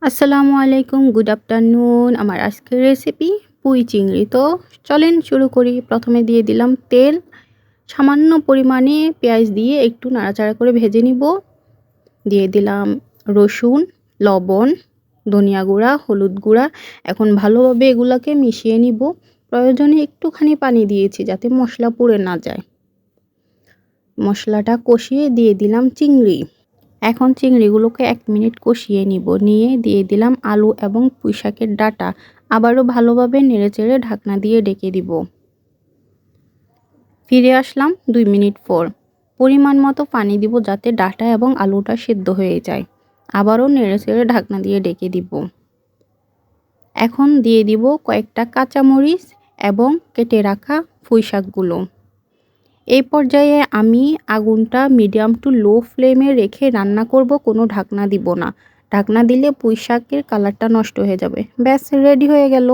আসসালামু আলাইকুম, good afternoon. আমার আজকের রেসিপি পুঁই চিংড়ি। তো চলেন শুরু করি। প্রথমে দিয়ে দিলাম তেল, সামান্য পরিমাণে পেঁয়াজ দিয়ে একটু নাড়াচাড়া করে ভেজে নিব। দিয়ে দিলাম রসুন, লবণ, ধনিয়া গুঁড়া, হলুদ গুঁড়া। এখন ভালোভাবে এগুলোকে মিশিয়ে নিব। প্রয়োজনে একটুখানি পানি দিয়েছি যাতে মশলা পুড়ে না যায়। মশলাটা কষিয়ে দিয়ে দিলাম চিংড়ি। এখন চিংড়িগুলোকে 1 মিনিট কষিয়ে নিব। নিয়ে দিয়ে দিলাম আলু এবং পুঁইশাকের ডাঁটা। আবারও ভালোভাবে নেড়েচেড়ে ঢাকনা দিয়ে ঢেকে দিব। ফিরে আসলাম 2 মিনিট পর। পরিমাণ মতো পানি দিব যাতে ডাঁটা এবং আলুটা সেদ্ধ হয়ে যায়। আবারও নেড়েচেড়ে ঢাকনা দিয়ে ঢেকে দিব। এখন দিয়ে দিব কয়েকটা কাঁচামরিচ এবং কেটে রাখা পুঁইশাকগুলো। এই পর্যায়ে আমি আগুনটা মিডিয়াম টু লো ফ্লেমে রেখে রান্না করব, কোনো ঢাকনা দিব না। ঢাকনা দিলে পুঁইশাকের কালারটা নষ্ট হয়ে যাবে। ব্যাস রেডি হয়ে গেল।